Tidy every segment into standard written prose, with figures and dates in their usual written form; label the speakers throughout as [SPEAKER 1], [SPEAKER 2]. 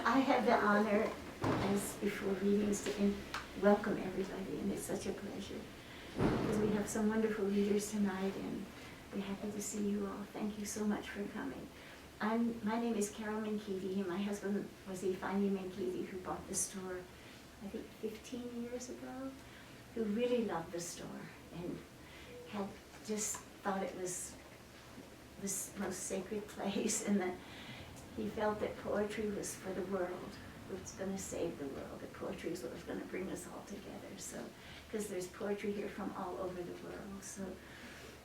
[SPEAKER 1] I have the honor, as before readings, to welcome everybody, and it's such a pleasure. Because we have some wonderful readers tonight, and we're happy to see you all. Thank you so much for coming. My name is Carol Mankiewicz, and my husband was Ifeanyi Mankiewicz, who bought the store, I think 15 years ago, who really loved the store and had just thought it was the most sacred place, and that he felt that poetry was for the world. It was going to save the world. That poetry is what was going to bring us all together. So, because there's poetry here from all over the world. So,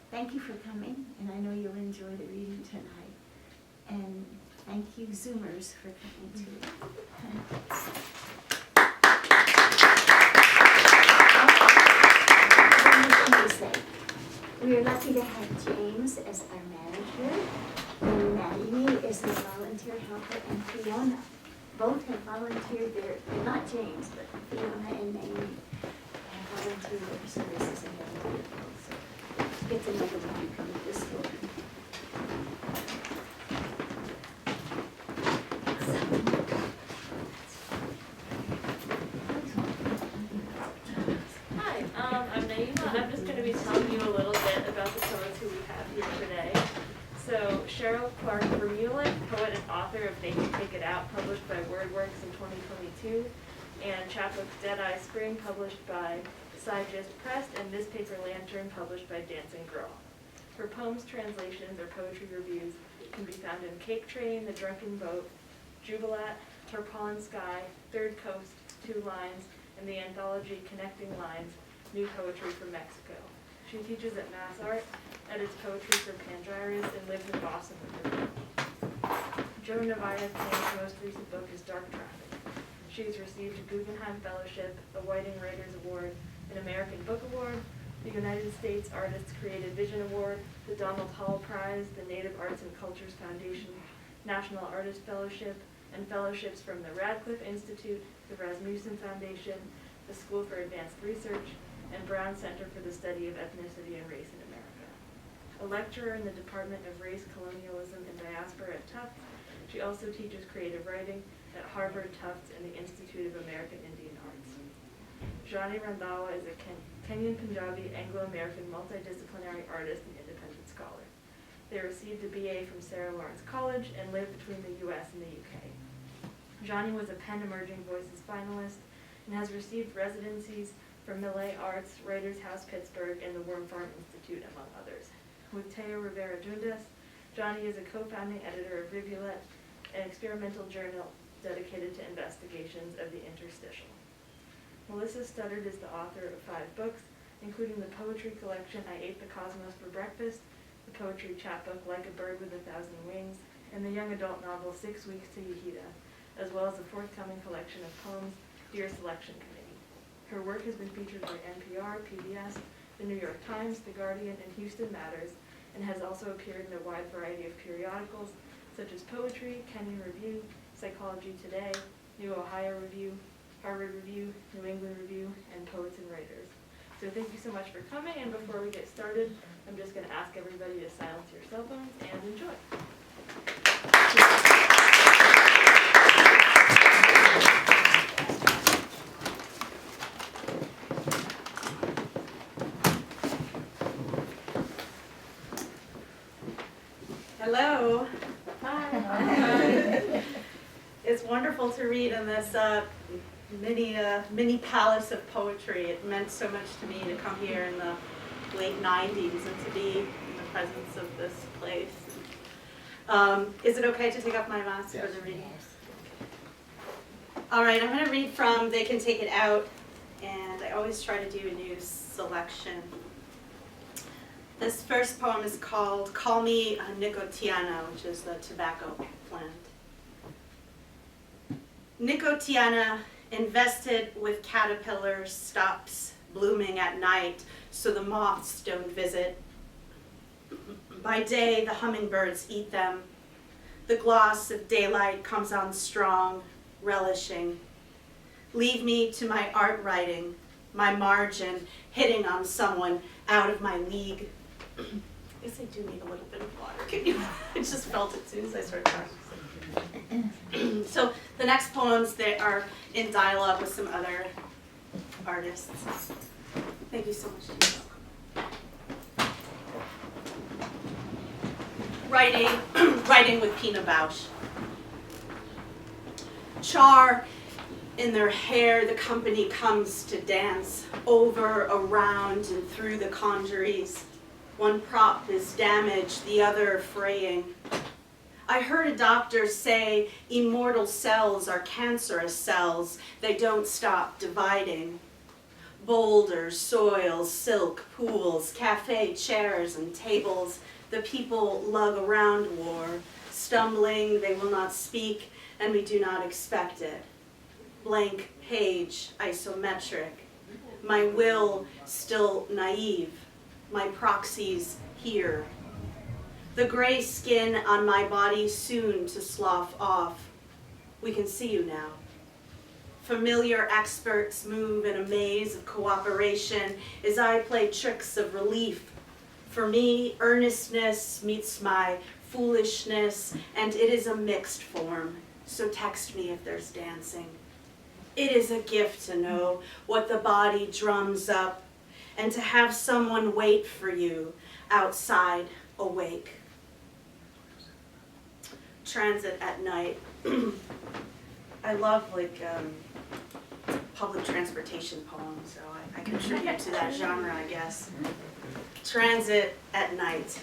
[SPEAKER 1] thank you for coming, and I know you'll enjoy the reading tonight. And thank you, Zoomers, for coming too. We are lucky to have James as our manager, and Maddie is a volunteer helper, and Fiona. Both have volunteered their, not James, but Fiona and Mamie have volunteered their services and they're wonderful. So get to know them when you come to this store.
[SPEAKER 2] I'm Naima. I'm just going to be telling you a little bit about the poets who we have here today. So Cheryl Clark Vermeulen, poet and author of They Can Take It Out, published by WordWorks in 2022, and chapbook Deadeye Spring, published by Sigist Press, and Newspaper Lantern, published by Dancing Girl. Her poems, translations, or poetry reviews can be found in Cake Train, The Drunken Boat, Jubilat, Tarpaulin Sky, Third Coast, Two Lines, and the anthology Connecting Lines, New Poetry from Mexico. She teaches at Mass Art, edits poetry for Pangyrius, and lives in Boston with her. Joan Naviyuk Kane's most recent book is Dark Traffic. She has received a Guggenheim Fellowship, a Whiting Writers Award, an American Book Award, the United States Artists Creative Vision Award, the Donald Hall Prize, the Native Arts and Cultures Foundation National Artist Fellowship, and fellowships from the Radcliffe Institute, the Rasmuson Foundation, the School for Advanced Research, and Brown Center for the Study of Ethnicity and Race in America. A lecturer in the Department of Race, Colonialism and Diaspora at Tufts, she also teaches creative writing at Harvard, Tufts, and the Institute of American Indian Arts. Jhani Randhawa is a Kenyan-Punjabi, Anglo-American multidisciplinary artist and independent scholar. They received a BA from Sarah Lawrence College and live between the US and the UK. Jhani was a PEN Emerging Voices finalist and has received residencies from Millay Arts, Writers House Pittsburgh, and the Wormfarm Institute, among others. With Teo Rivera-Dundas, Jhani is a co-founding editor of Rivulet, an experimental journal dedicated to investigations of the interstitial. Melissa Studdard is the author of 5 books, including the poetry collection I Ate the Cosmos for Breakfast, the poetry chapbook Like a Bird with 1,000 Wings, and the young adult novel 6 Weeks to Yehida, as well as a forthcoming collection of poems, Dear Selection Committee. Her work has been featured by NPR, PBS, The New York Times, The Guardian, and Houston Matters, and has also appeared in a wide variety of periodicals, such as Poetry, Kenyon Review, Psychology Today, New Ohio Review, Harvard Review, New England Review, and Poets and Writers. So thank you so much for coming, and before we get started, I'm just going to ask everybody to silence your cell phones and enjoy.
[SPEAKER 3] Hello.
[SPEAKER 2] Hi.
[SPEAKER 3] It's wonderful to read in this mini palace of poetry. It meant so much to me to come here in the late 90s and to be in the presence of this place. Is it okay to take off my mask for the reading? All right, I'm going to read from They Can Take It Out, and I always try to do a new selection. This first poem is called Call Me a Nicotiana, which is the tobacco plant. Nicotiana, invested with caterpillars, stops blooming at night so the moths don't visit. By day, the hummingbirds eat them. The gloss of daylight comes on strong, relishing. Leave me to my art writing, my margin hitting on someone out of my league. I guess I do need a little bit of water. Can you? I just felt it as soon as I started talking. So the next poems, they are in dialogue with some other artists. Thank you so much. Writing with Pina Bausch. Char in their hair, the company comes to dance over, around, and through the congeries. One prop is damaged, the other fraying. I heard a doctor say immortal cells are cancerous cells. They don't stop dividing. Boulders, soil, silk, pools, cafe chairs and tables. The people lug around war. Stumbling, they will not speak, and we do not expect it. Blank page, isometric. My will still naive. My proxies here. The gray skin on my body soon to slough off. We can see you now. Familiar experts move in a maze of cooperation as I play tricks of relief. For me, earnestness meets my foolishness, and it is a mixed form, so text me if there's dancing. It is a gift to know what the body drums up, and to have someone wait for you outside, awake. Transit at night. I love public transportation poems, so I contribute to that genre, I guess. Transit at night.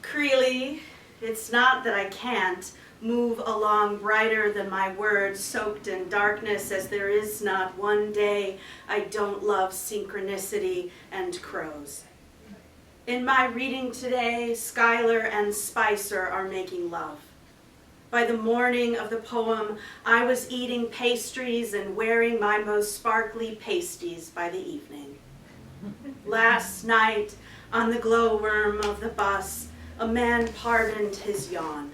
[SPEAKER 3] Creely, it's not that I can't move along brighter than my words, soaked in darkness, as there is not one day I don't love synchronicity and crows. In my reading today, Schuyler and Spicer are making love. By the morning of the poem, I was eating pastries and wearing my most sparkly pasties by the evening. Last night, on the glowworm of the bus, a man pardoned his yawn.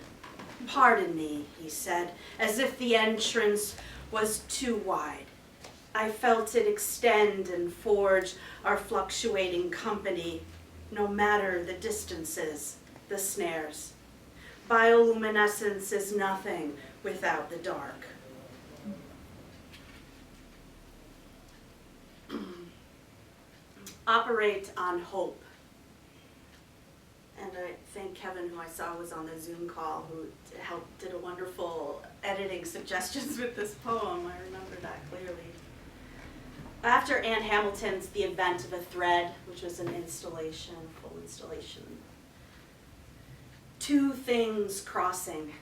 [SPEAKER 3] "Pardon me," he said, as if the entrance was too wide. I felt it extend and forge our fluctuating company, no matter the distances, the snares. Bioluminescence is nothing without the dark. Operate on hope. And I thank Kevin, who I saw was on the Zoom call, who did a wonderful editing suggestions with this poem. I remember that clearly. After Anne Hamilton's The Event of a Thread, which was an installation, full installation, two things crossing.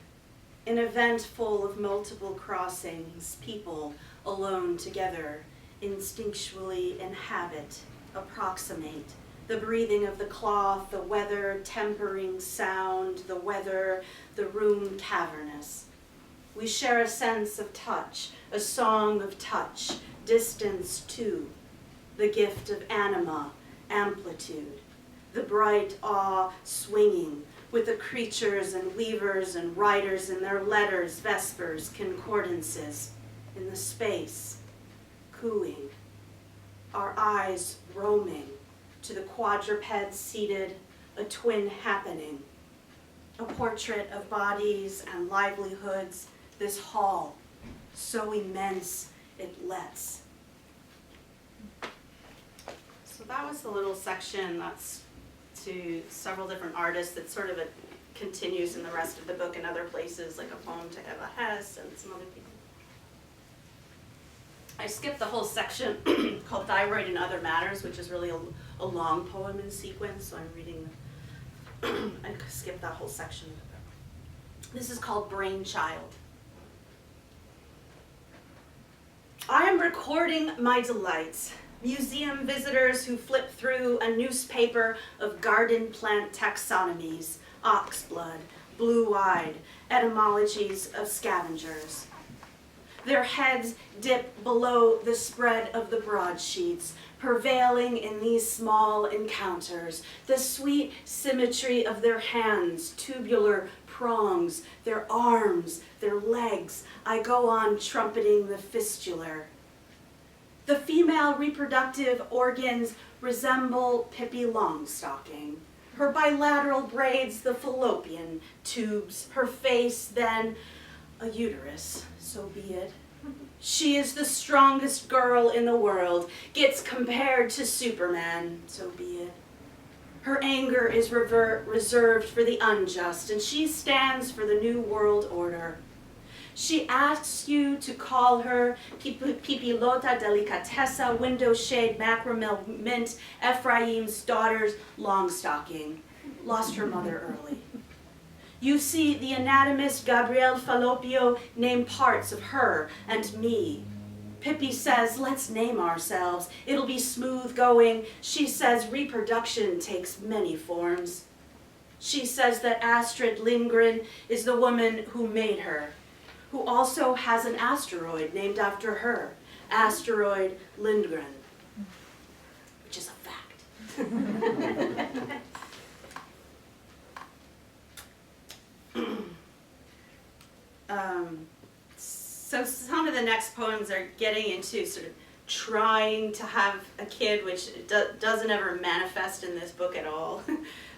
[SPEAKER 3] An event full of multiple crossings, people alone together, instinctually inhabit, approximate. The breathing of the cloth, the weather tempering sound, the weather, the room cavernous. We share a sense of touch, a song of touch, distance too, the gift of anima, amplitude, the bright awe swinging with the creatures and weavers and writers in their letters, vespers, concordances, in the space, cooing, our eyes roaming to the quadruped seated, a twin happening, a portrait of bodies and livelihoods, this hall, so immense it lets. So that was the little section that's to several different artists that sort of continues in the rest of the book and other places, like a poem to Eva Hess and some other people. I skipped the whole section called Thyroid and Other Matters, which is really a long poem in sequence, so I'm reading, I skipped that whole section. This is called Brainchild. I am recording my delights. Museum visitors who flip through a newspaper of garden plant taxonomies, oxblood, blue-eyed, etymologies of scavengers. Their heads dip below the spread of the broadsheets, prevailing in these small encounters, the sweet symmetry of their hands, tubular prongs, their arms, their legs. I go on trumpeting the fistular. The female reproductive organs resemble Pippi Longstocking. Her bilateral braids the fallopian tubes, her face then A uterus, so be it. She is the strongest girl in the world, gets compared to Superman, so be it. Her anger is reserved for the unjust, and she stands for the new world order. She asks you to call her Pipilota Delicatessa, Window Shade, Macramel Mint, Ephraim's Daughter's Longstocking. Lost her mother early. You see the anatomist Gabriel Falloppio name parts of her and me. Pippi says, let's name ourselves. It'll be smooth going. She says reproduction takes many forms. She says that Astrid Lindgren is the woman who made her, who also has an asteroid named after her, Asteroid Lindgren, which is a fact. So some of the next poems are getting into sort of trying to have a kid, which doesn't ever manifest in this book at all.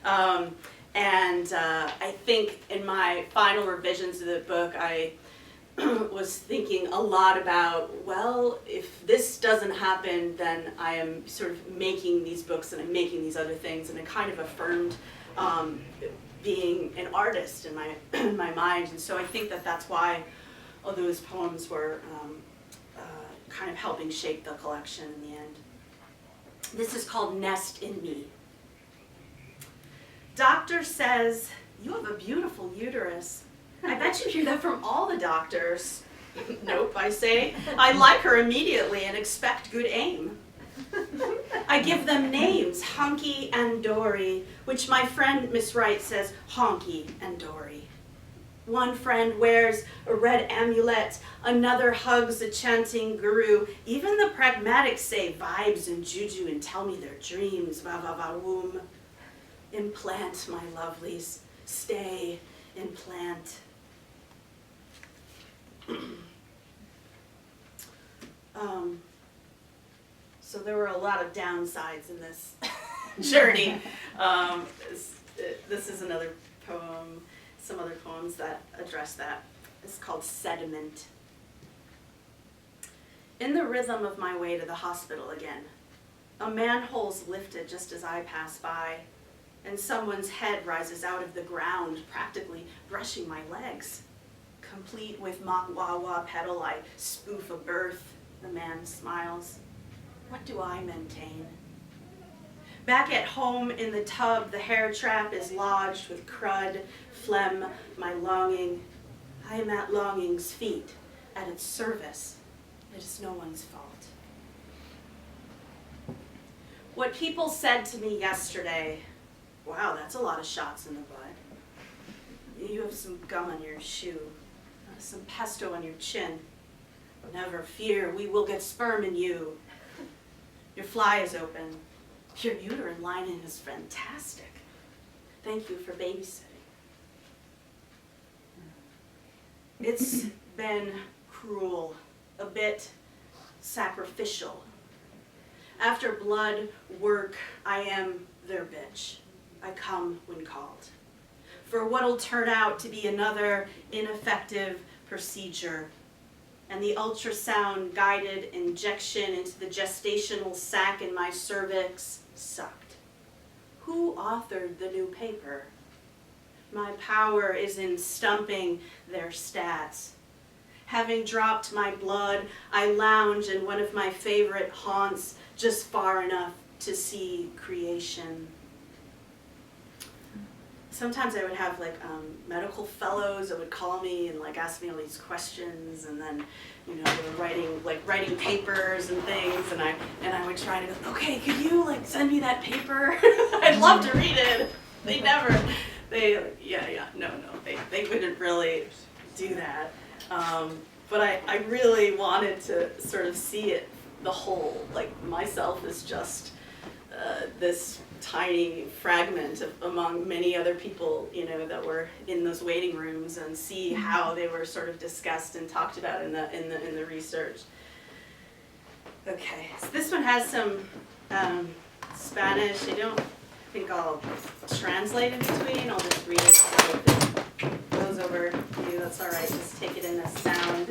[SPEAKER 3] I think in my final revisions of the book, I was thinking a lot about, well, if this doesn't happen, then I am sort of making these books and I'm making these other things, and it kind of affirmed being an artist in my mind. And so I think that that's why all those poems were kind of helping shape the collection in the end. This is called Nest in Me. Doctor says, you have a beautiful uterus. I bet you hear that from all the doctors. Nope, I say. I like her immediately and expect good aim. I give them names, Hunky and Dory, which my friend Miss Wright says Honky and Dory. One friend wears a red amulet, another hugs a chanting guru. Even the pragmatics say vibes and juju and tell me their dreams, va va va womb. Implant, my lovelies, stay, implant. So there were a lot of downsides in this journey. This is another poem, some other poems that address that. It's called Sediment. In the rhythm of my way to the hospital again, a manhole's lifted just as I pass by, and someone's head rises out of the ground, practically brushing my legs. Complete with mock wah-wah pedal, I spoof a birth. The man smiles. What do I maintain? Back at home in the tub, the hair trap is lodged with crud, phlegm, my longing. I am at longing's feet, at its service. It is no one's fault. What people said to me yesterday, wow, that's a lot of shots in the butt. You have some gum on your shoe, some pesto on your chin. Never fear, we will get sperm in you. Your fly is open. Your uterine lining is fantastic. Thank you for babysitting. It's been cruel, a bit sacrificial. After blood work, I am their bitch. I come when called. For what'll turn out to be another ineffective procedure, and the ultrasound guided injection into the gestational sac in my cervix sucked. Who authored the new paper? My power is in stumping their stats. Having dropped my blood, I lounge in one of my favorite haunts, just far enough to see creation. Sometimes I would have medical fellows that would call me and ask me all these questions, and then they were writing papers and things, and I would try to go, okay, could you send me that paper? I'd love to read it. They wouldn't really do that. But I really wanted to sort of see it, the whole, myself is just this tiny fragment among many other people, that were in those waiting rooms, and see how they were sort of discussed and talked about in the research. Okay, so this one has some Spanish. I don't think I'll translate in between. I'll just read it. So those goes over you, that's all right, just take it in the sound.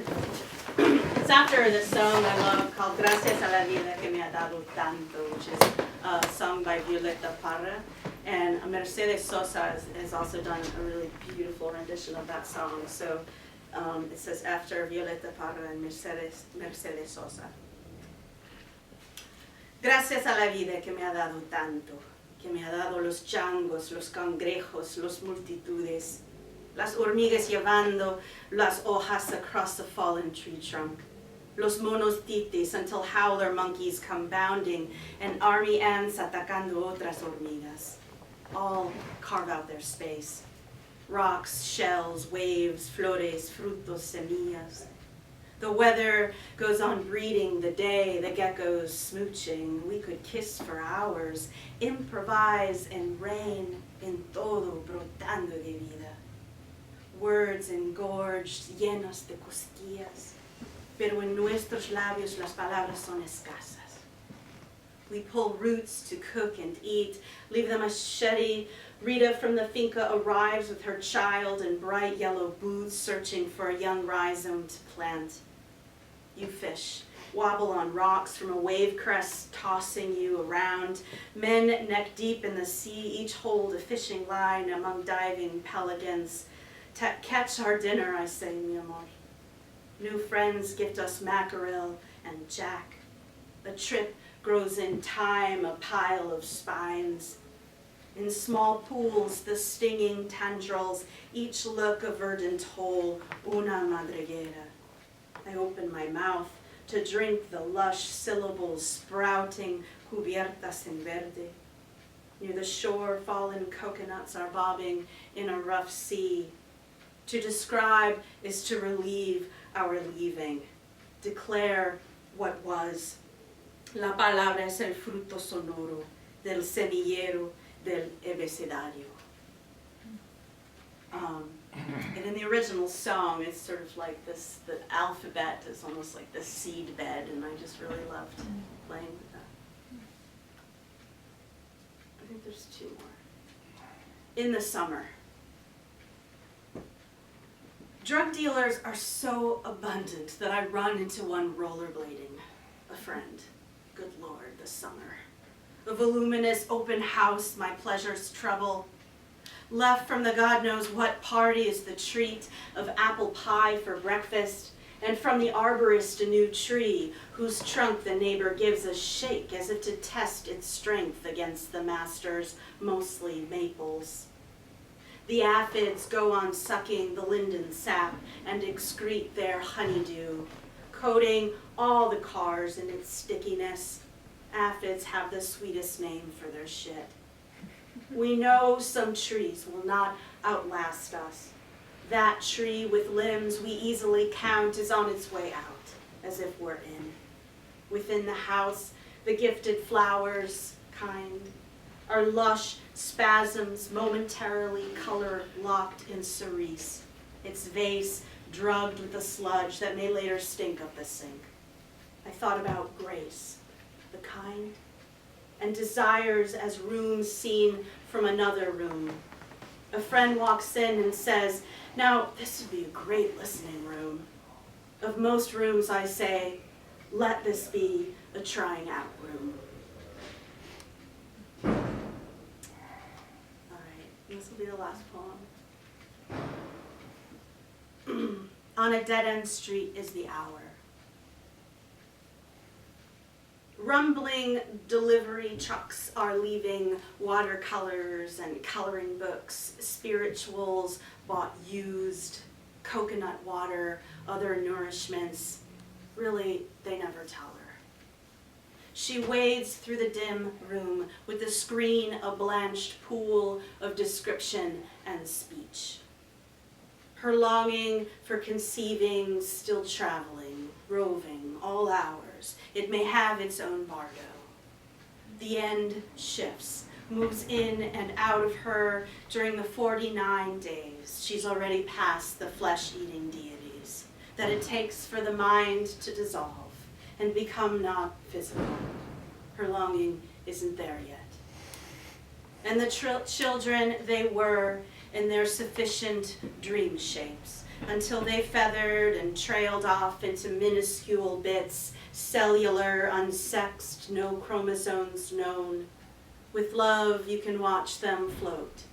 [SPEAKER 3] It's after this song I love called Gracias a la vida que me ha dado tanto, which is a song by Violeta Parra. And Mercedes Sosa has also done a really beautiful rendition of that song. So it says after Violeta Parra and Mercedes Sosa. Gracias a la vida que me ha dado tanto, que me ha dado los changos, los cangrejos, los multitudes, las hormigas llevando las hojas across a fallen tree trunk, los monos titis until howler monkeys come bounding, and army ants atacando otras hormigas. All carve out their space. Rocks, shells, waves, flores, frutos, semillas. The weather goes on breeding the day, the geckos smooching. We could kiss for hours, improvise and rain en todo brotando de vida. Words engorged, llenos de cosquillas, pero en nuestros labios las palabras son escasas. We pull roots to cook and eat, leave the machete. Rita from the finca arrives with her child in bright yellow boots, searching for a young rhizome to plant. You fish, wobble on rocks from a wave crest tossing you around. Men neck deep in the sea, each hold a fishing line among diving pelicans. Catch our dinner, I say, mi amor. New friends gift us mackerel and jack. A trip grows in time, a pile of spines. In small pools, the stinging tendrils, each look a verdant hole, una madriguera. I open my mouth to drink the lush syllables sprouting, cubiertas en verde. Near the shore, fallen coconuts are bobbing in a rough sea. To describe is to relieve our leaving, declare what was. La palabra es el fruto sonoro del semillero del abecedario. And in the original song, it's sort of like this, the alphabet is almost like the seed bed, and I just really loved playing with that. I think there's two more. In the summer. Drug dealers are so abundant that I run into one rollerblading, a friend. Good Lord, the summer. A voluminous open house, my pleasure's trouble. Left from the God knows what party is the treat of apple pie for breakfast, and from the arborist a new tree, whose trunk the neighbor gives a shake as if to test its strength against the master's, mostly maples. The aphids go on sucking the linden sap and excrete their honeydew, coating all the cars in its stickiness. Aphids have the sweetest name for their shit. We know some trees will not outlast us. That tree with limbs we easily count is on its way out, as if we're in. Within the house, the gifted flowers, kind, are lush spasms momentarily color locked in cerise, its vase drugged with the sludge that may later stink up the sink. I thought about grace, the kind, and desires as rooms seen from another room. A friend walks in and says, "Now, this would be a great listening room." Of most rooms, I say, let this be a trying out room. All right, this will be the last poem. On a dead-end street is the hour. Rumbling delivery trucks are leaving watercolors and coloring books, spirituals bought used, coconut water, other nourishments. Really, they never tell her. She wades through the dim room with the screen a blanched pool of description and speech. Her longing for conceiving still traveling, roving, all hours. It may have its own bardo. The end shifts, moves in and out of her during the 49 days. She's already past the flesh-eating deities that it takes for the mind to dissolve and become not physical. Her longing isn't there yet. And the children they were in their sufficient dream shapes, until they feathered and trailed off into minuscule bits, cellular, unsexed, no chromosomes known. With love, you can watch them float,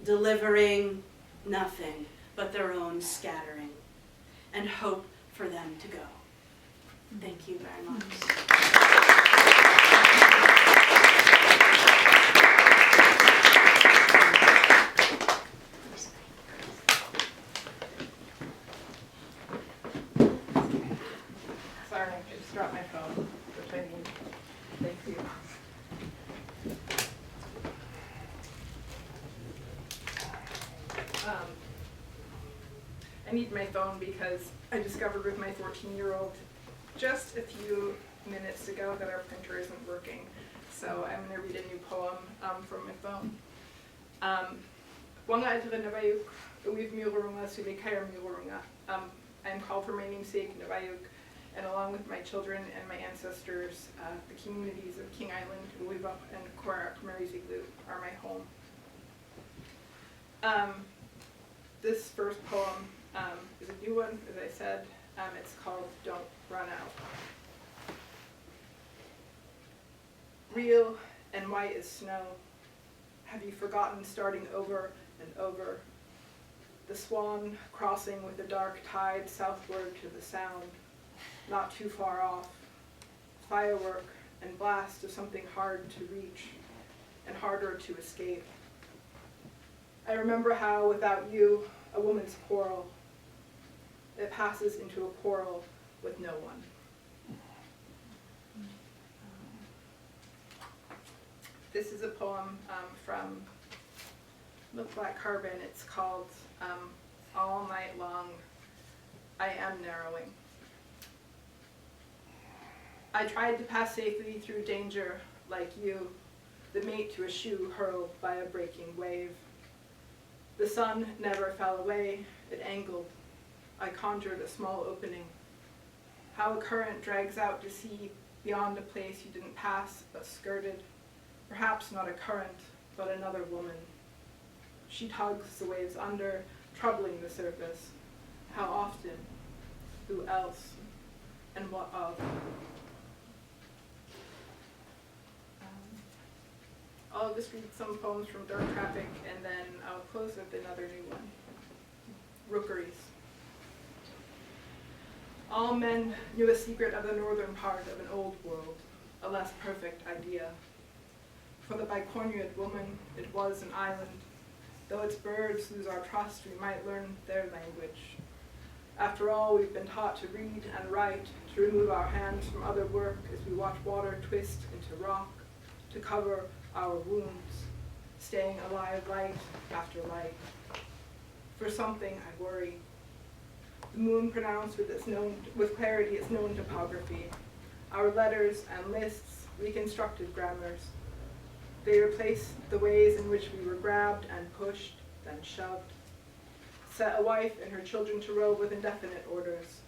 [SPEAKER 3] delivering nothing but their own scattering, and hope for them to go. Thank you very much.
[SPEAKER 4] Sorry, I just dropped my phone, which I need. Thank you. I need my phone because I discovered with my 14-year-old just a few minutes ago that our printer isn't working. So I'm going to read a new poem from my phone. Wanga altere Naviyuk, uiv miurunga sulikaya miurunga. I am called for my namesake, Naviyuk, and along with my children and my ancestors, the communities of King Island, Uiva, and Korakumariziglou are my home. This first poem is a new one, as I said. It's called Don't Run Out. Real and white as snow, have you forgotten starting over and over? The swan crossing with the dark tide southward to the sound, not too far off. Firework and blast of something hard to reach and harder to escape. I remember how, without you, a woman's quarrel, it passes into a quarrel with no one. This is a poem from Milk Black Carbon. It's called All Night Long, I Am Narrowing. I tried to pass safely through danger like you, the mate to a shoe hurled by a breaking wave. The sun never fell away, it angled. I conjured a small opening. How a current drags out to sea beyond a place you didn't pass but skirted. Perhaps not a current, but another woman. She tugs the waves under, troubling the surface. How often? Who else? And what of? I'll just read some poems from Dark Traffic, and then I'll close with another new one. Rookeries. All men knew a secret of the northern part of an old world, a less perfect idea. For the bicornuate woman, it was an island. Though its birds lose our trust, we might learn their language. After all, we've been taught to read and write, to remove our hands from other work as we watch water twist into rock, to cover our wounds, staying alive light after light. For something I worry. The moon pronounced with clarity its known topography. Our letters and lists, reconstructed grammars. They replace the ways in which we were grabbed and pushed, then shoved. Set a wife and her children to row with indefinite orders.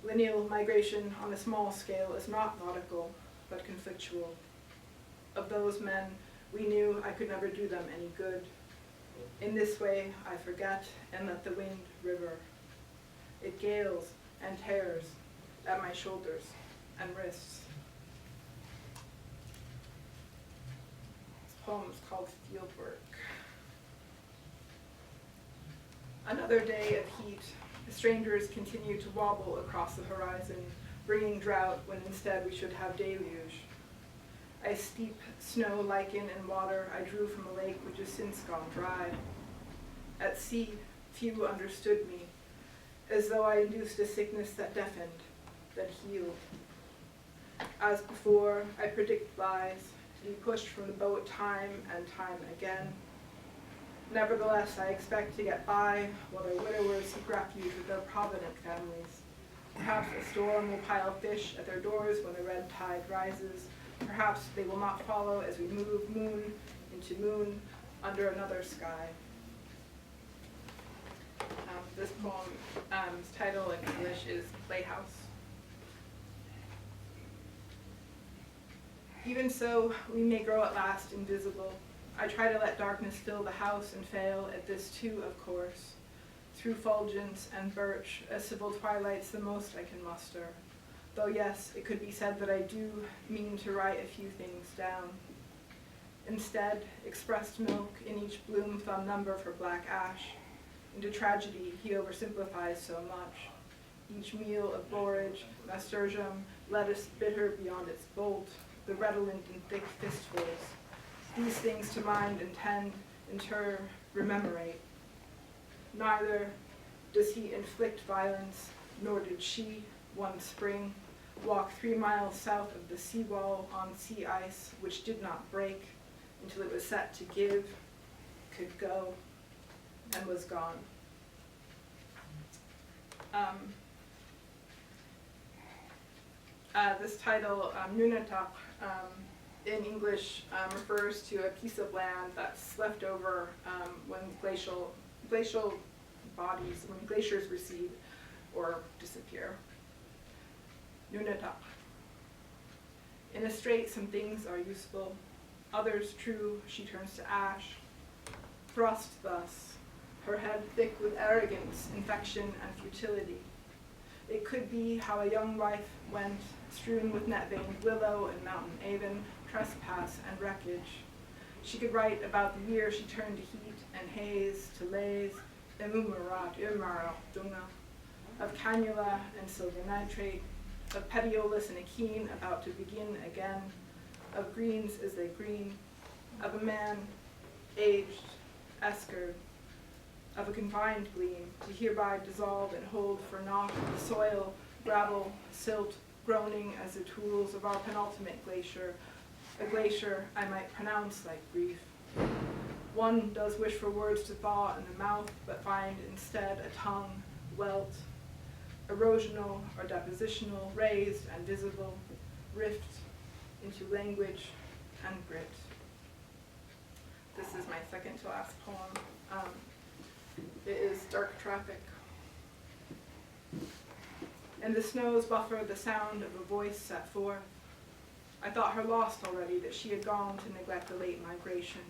[SPEAKER 4] Lineal migration on a small scale is not nautical, but conflictual. Of those men, we knew I could never do them any good. In this way, I forget and let the wind river. It gales and tears at my shoulders and wrists. This poem is called Fieldwork. Another day of heat, the strangers continue to wobble across the horizon, bringing drought when instead we should have deluge. I steep snow, lichen, and water I drew from a lake which has since gone dry. At sea, few understood me, as though I induced a sickness that deafened, that healed. As before, I predict lies, to be pushed from the boat time and time again. Nevertheless, I expect to get by while their widowers seek refuge with their provident families. Perhaps a storm will pile fish at their doors when the red tide rises. Perhaps they will not follow as we move moon into moon under another sky. This poem's title in English is Playhouse. Even so, we may grow at last invisible, I try to let darkness fill the house and fail at this too, of course. Through fulgence and birch, a civil twilight's the most I can muster. Though yes, it could be said that I do mean to write a few things down. Instead, expressed milk in each bloom thumb number for black ash. Into tragedy, he oversimplifies so much. Each meal of borage, nasturtium, lettuce bitter beyond its bolt, the redolent in thick fistfuls. These things to mind, intend, inter, rememorate. Neither does he inflict violence, nor did she, one spring, walk 3 miles south of the seawall on sea ice, which did not break until it was set to give, could go, and was gone. This title, Nunatak, in English refers to a piece of land that's left over when glacial bodies, when glaciers recede or disappear. Nunatak. In a strait, some things are useful, others true, she turns to ash. Thrust thus, her head thick with arrogance, infection, and futility. It could be how a young life went, strewn with net-veined willow and mountain avon, trespass and wreckage. She could write about the year she turned to heat and haze, to lays, emumarat, dunga, of cannula and silver nitrate, of petiolus and akene about to begin again, of greens as they green, of a man aged, eskered, of a confined gleam, to hereby dissolve and hold for naught the soil, gravel, silt, groaning as the tools of our penultimate glacier, a glacier I might pronounce like grief. One does wish for words to thaw in the mouth, but find instead a tongue, welt, erosional or depositional, raised and visible, rift into language and grit. This is my second to last poem. It is Dark Traffic. And the snows buffer the sound of a voice set forth. I thought her lost already, that she had gone to neglect the late migration.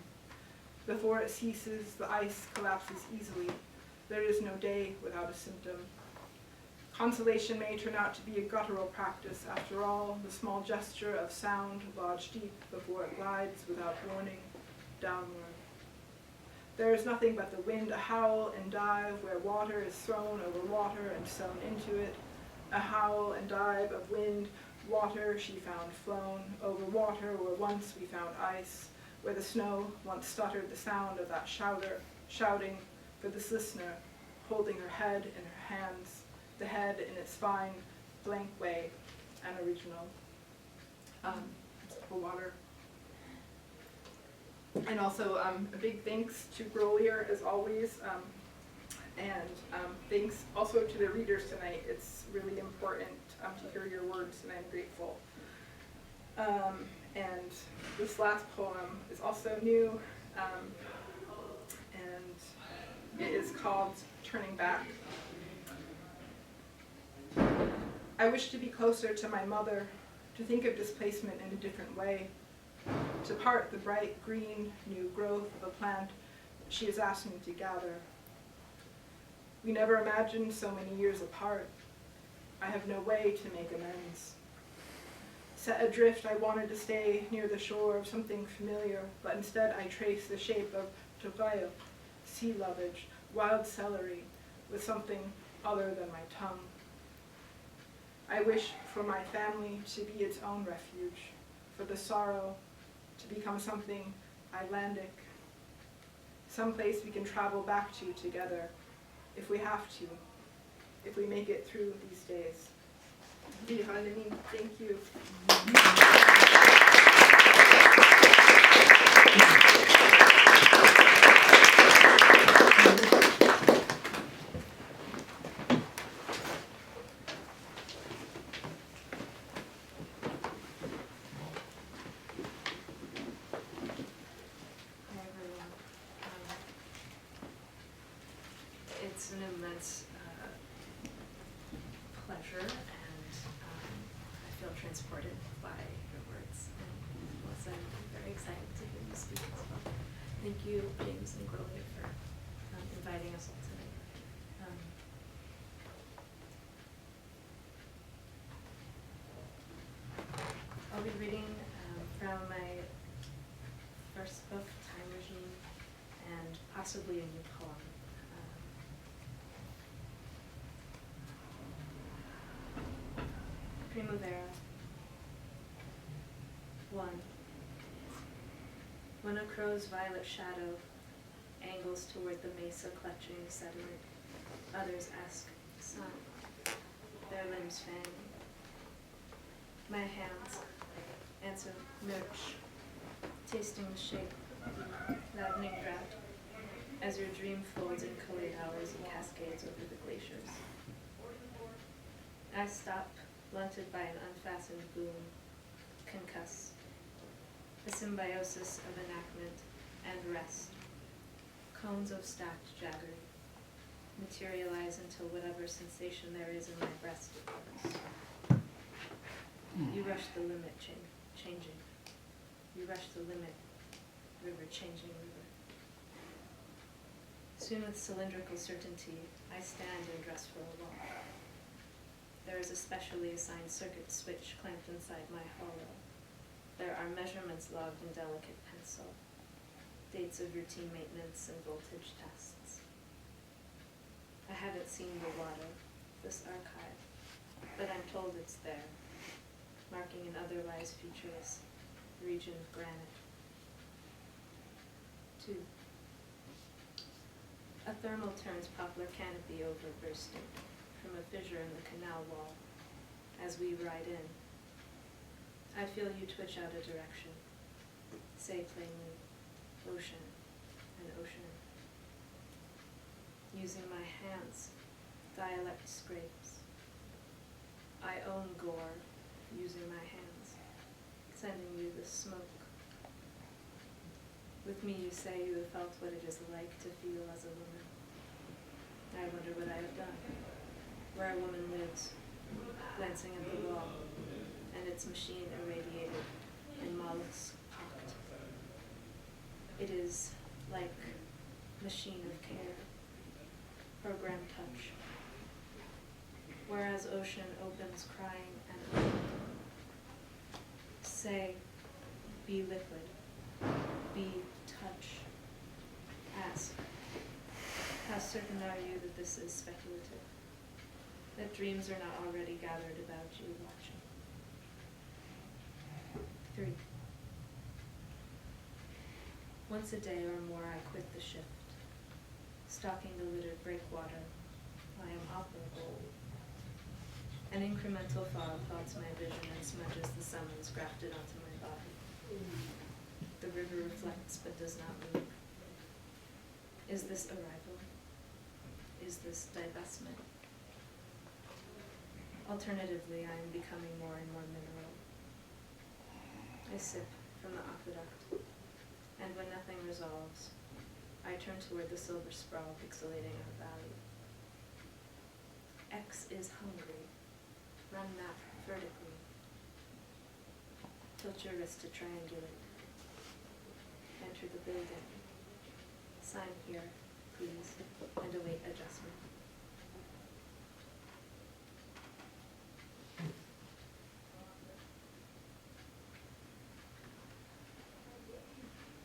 [SPEAKER 4] Before it ceases, the ice collapses easily. There is no day without a symptom. Consolation may turn out to be a guttural practice. After all, the small gesture of sound lodged deep before it glides without warning, downward. There is nothing but the wind, a howl and dive where water is thrown over water and sewn into it. A howl and dive of wind, water she found flown, over water where once we found ice, where the snow once stuttered the sound of that shouting for this listener, holding her head in her hands, the head in its fine, blank way, and original. For water. And also a big thanks to Grolier, as always, and thanks also to the readers tonight. It's really important to hear your words, and I'm grateful. And this last poem is also new, and it is called Turning Back. I wish to be closer to my mother, to think of displacement in a different way, to part the bright green new growth of a plant she has asked me to gather. We never imagined so many years apart. I have no way to make amends. Set adrift, I wanted to stay near the shore of something familiar, but instead I trace the shape of tokayo, sea lovage, wild celery, with something other than my tongue. I wish for my family to be its own refuge, for the sorrow to become something Icelandic, someplace we can travel back to together, if we have to, if we make it through these days. Thank you.
[SPEAKER 5] It's an immense pleasure, and I feel transported by your words. And plus, I'm very excited to hear you speak as well. Thank you, James and Grolier, for inviting us all tonight. I'll be reading from my first book, Time Regime, and possibly a new poem. Primavera. 1. When a crow's violet shadow angles toward the mesa clutching sediment, others ask, sun, their limbs fanning. My hands answer, mirch, tasting the shape, maddening drought, as your dream folds in colored hours and cascades over the glaciers. I stop, blunted by an unfastened boom, concuss, a symbiosis of enactment and rest. Cones of stacked jaggery materialize until whatever sensation there is in my breast departs. You rush the limit, changing. You rush the limit, river changing river. Soon with cylindrical certainty, I stand and dress for a walk. There is a specially assigned circuit switch clamped inside my hollow. There are measurements logged in delicate pencil, dates of routine maintenance and voltage tests. I haven't seen the water, this archive, but I'm told it's there, marking an otherwise featureless region of granite. 2. A thermal turns poplar canopy over bursting from a fissure in the canal wall. As we ride in, I feel you twitch out a direction. Say plainly, ocean and ocean. Using my hands, dialect scrapes. I own gore, using my hands, sending you the smoke. With me you say you have felt what it is like to feel as a woman. I wonder what I have done. Where a woman lives, glancing at the wall, and its machine irradiated and mollusc pocked. It is like machine of care, program touch. Whereas ocean opens crying and open. Say, be liquid, be touch. Ask, how certain are you that this is speculative? That dreams are not already gathered about you watching? 3. Once a day or more I quit the shift, stalking the littered breakwater. I am operable. An incremental fog clouds my vision and smudges the summons grafted onto my body. The river reflects but does not move. Is this arrival? Is this divestment? Alternatively, I am becoming more and more mineral. I sip from the aqueduct, and when nothing resolves, I turn toward the silver sprawl pixelating our valley. X is hungry. Run map vertically. Tilt your wrist to triangulate. Enter the building. Sign here, please, and await adjustment.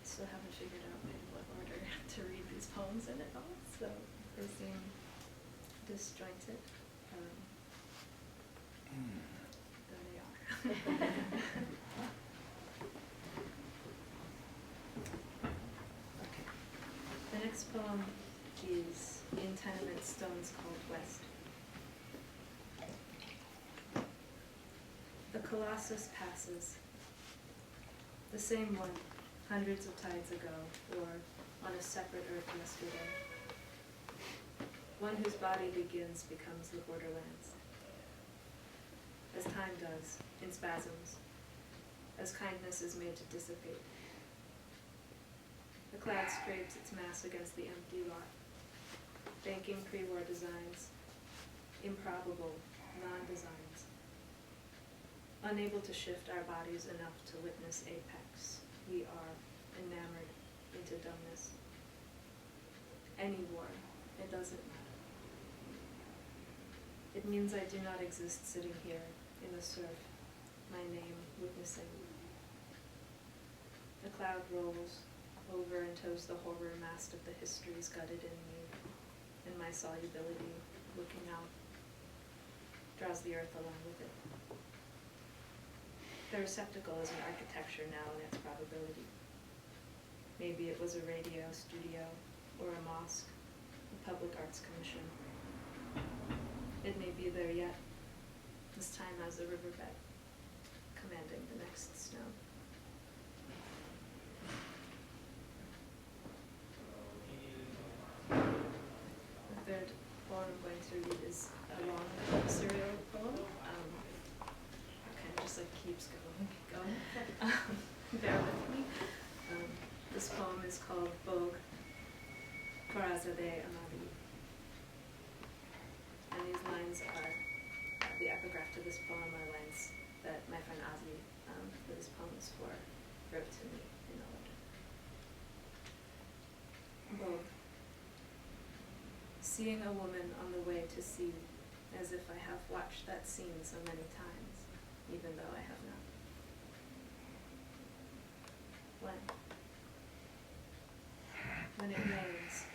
[SPEAKER 5] Still haven't figured out in what order to read these poems in at all, so they seem disjointed. There they are. Okay. The next poem is In Tenement Stones Called West. The Colossus passes. The same one, hundreds of tides ago, or on a separate earth yesterday. One whose body begins becomes the borderlands. As time does, in spasms, as kindness is made to dissipate. The cloud scrapes its mass against the empty lot, banking pre-war designs, improbable non-designs, unable to shift our bodies enough to witness apex. We are enamored into dumbness. Any war, it doesn't matter. It means I do not exist sitting here in the surf, my name witnessing. The cloud rolls over and tows the horror mast of the histories gutted in me, and my solubility, looking out, draws the earth along with it. The receptacle is an architecture now in its probability. Maybe it was a radio studio, or a mosque, a public arts commission. It may be there yet, this time as a riverbed, commanding the next snow. The third poem I'm going to read is a long serial poem. Kind of just like keeps going. Bear with me. This poem is called Bog Farazadeh Amadi. And these lines are, the epigraph to this poem are lines that my friend Azi, who this poem is for, wrote to me in a letter. Bog. Seeing a woman on the way to sea, as if I have watched that scene so many times, even though I have not. When it rains,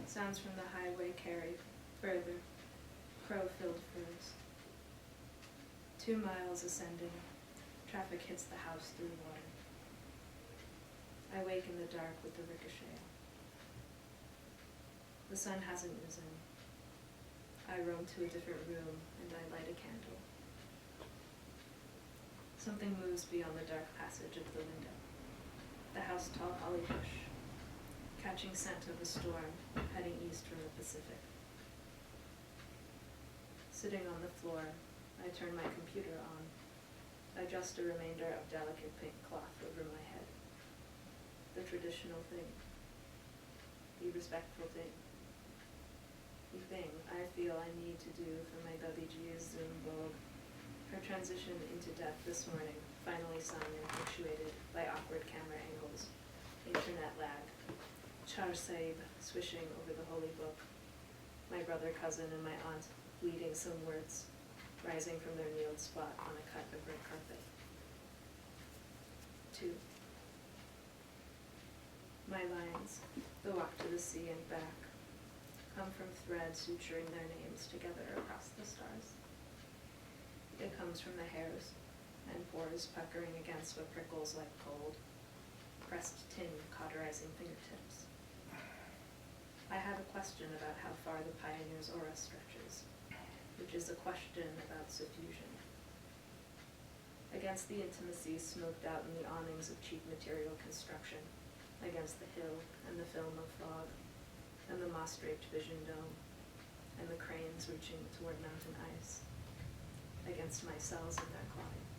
[SPEAKER 5] sounds from the highway carry further, crow-filled firs. 2 miles ascending, traffic hits the house through water. I wake in the dark with the ricochet. The sun hasn't risen. I roam to a different room and I light a candle. Something moves beyond the dark passage of the window. The house-tall holly bush, catching scent of a storm, heading east from the Pacific. Sitting on the floor, I turn my computer on. I adjust a remainder of delicate pink cloth over my head. The traditional thing. The respectful thing. The thing I feel I need to do for my Dadiji's Zoom Vogue. Her transition into death this morning, finally sung and punctuated by awkward camera angles, internet lag, Char Saib swishing over the holy book, my brother, cousin, and my aunt bleeding some words, rising from their kneeled spot on a cut of red carpet. 2. My lines, the walk to the sea and back, come from threads suturing their names together across the stars. It comes from the hairs, and pores puckering against what prickles like cold, pressed tin cauterizing fingertips. I have a question about how far the pioneer's aura stretches, which is a question about suffusion. Against the intimacy smoked out in the awnings of cheap material construction, against the hill and the film of fog, and the moss-draped vision dome, and the cranes reaching toward mountain ice, against my cells and their clogging.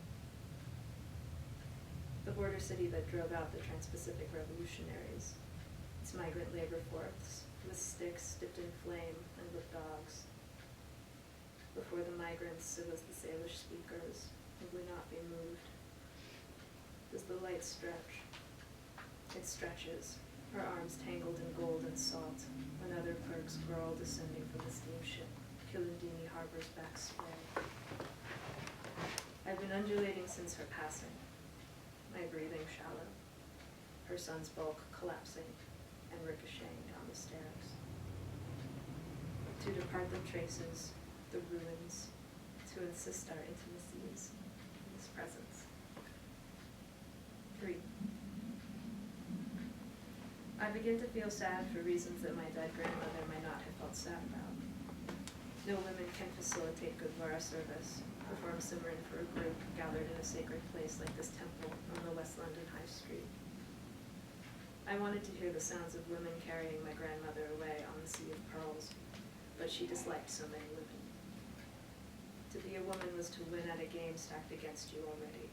[SPEAKER 5] The border city that drove out the Trans-Pacific revolutionaries, its migrant labor force, with sticks dipped in flame and with dogs. Before the migrants, it was the Salish speakers, who would not be moved. Does the light stretch? It stretches, her arms tangled in gold and salt, another clerk's girl descending from the steamship, Kilindini Harbor's back spray. I've been undulating since her passing, my breathing shallow, her son's bulk collapsing and ricocheting down the stairs. To depart the traces, the ruins, to insist our intimacies in his presence. 3. I begin to feel sad for reasons that my dead grandmother might not have felt sad about. No women can facilitate good Vara service, perform Simran for a group gathered in a sacred place like this temple on the West London High Street. I wanted to hear the sounds of women carrying my grandmother away on the Sea of Pearls, but she disliked so many women. To be a woman was to win at a game stacked against you already.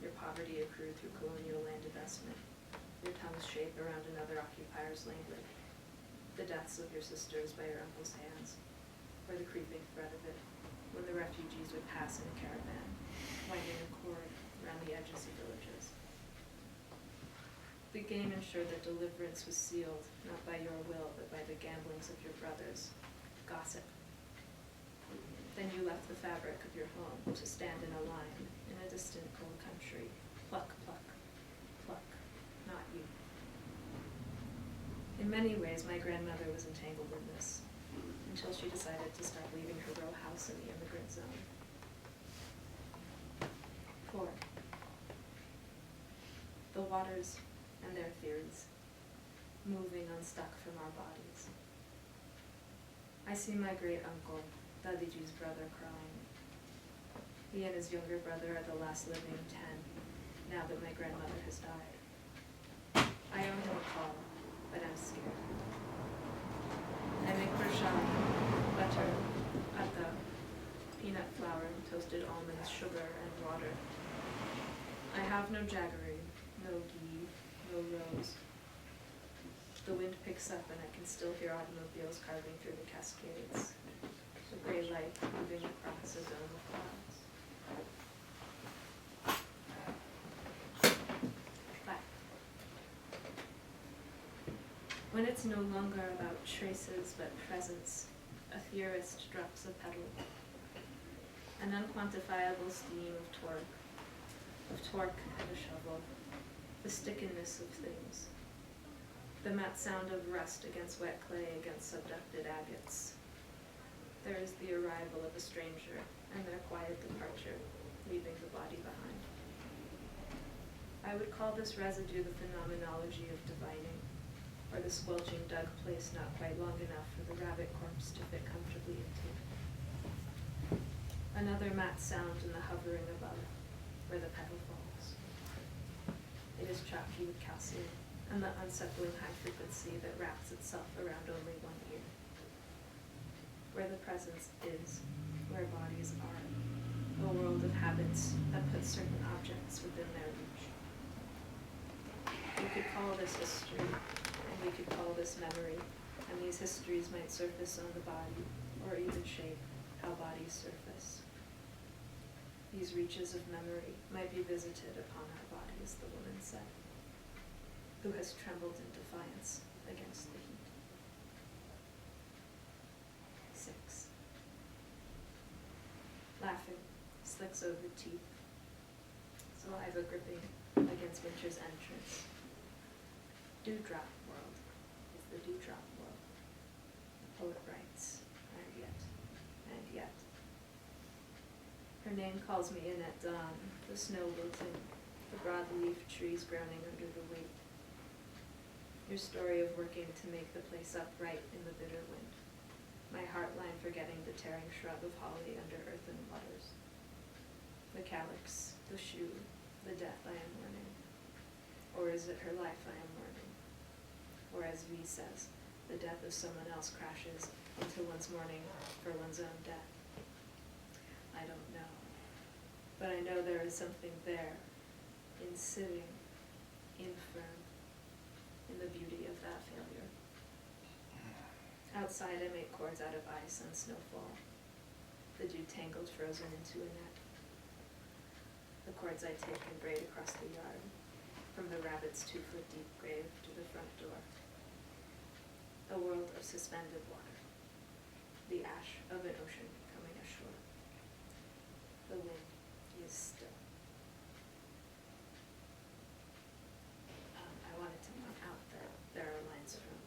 [SPEAKER 5] Your poverty accrued through colonial land investment, your tongue's shape around another occupier's language, the deaths of your sisters by your uncle's hands, or the creeping threat of it, when the refugees would pass in a caravan, winding a cord around the edges of villages. The game ensured that deliverance was sealed, not by your will, but by the gamblings of your brothers. Gossip. Then you left the fabric of your home to stand in a line in a distant cold country. Pluck, pluck, pluck, not you. In many ways, my grandmother was entangled in this, until she decided to stop leaving her row house in the immigrant zone. 4. The waters and their theories, moving unstuck from our bodies. I see my great-uncle, Dadiji's brother, crying. He and his younger brother are the last living 10, now that my grandmother has died. I owe him a call, but I'm scared. I make prashad, butter, atta, peanut flour, toasted almonds, sugar, and water. I have no jaggery, no ghee, no rose. The wind picks up and I can still hear automobiles carving through the Cascades. The gray light moving across a dome of clouds. Back. When it's no longer about traces but presence, a theorist drops a pedal. An unquantifiable steam of torque and a shovel, the stickiness of things. The matte sound of rust against wet clay against subducted agates. There is the arrival of a stranger and their quiet departure, leaving the body behind. I would call this residue the phenomenology of divining, or the squelching dug place not quite long enough for the rabbit corpse to fit comfortably into. Another matte sound in the hovering above, where the petal falls. It is chalky with calcium, and the unsettling high frequency that wraps itself around only one ear. Where the presence is, where bodies are, a world of habits that put certain objects within their reach. We could call this history, and we could call this memory, and these histories might surface on the body, or even shape how bodies surface. These reaches of memory might be visited upon our bodies, the woman said, who has trembled in defiance against the heat. 6. Laughing, slicks over teeth, saliva gripping against winter's entrance. Dewdrop world is the dewdrop world. The poet writes, and yet. Her name calls me in at dawn, the snow wilting, the broad-leaved trees groaning under the weight. Your story of working to make the place upright in the bitter wind. My heartline forgetting the tearing shrub of holly under earthen waters. The calyx, the shoe, the death I am mourning. Or is it her life I am mourning? Or as V says, the death of someone else crashes into one's mourning for one's own death. I don't know. But I know there is something there, in sitting, infirm, in the beauty of that failure. Outside I make cords out of ice and snowfall, the dew tangled frozen into a net. The cords I take and braid across the yard, from the rabbit's 2-foot-deep grave to the front door. A world of suspended water, the ash of an ocean coming ashore. The wind is still. I wanted to point out that there are lines from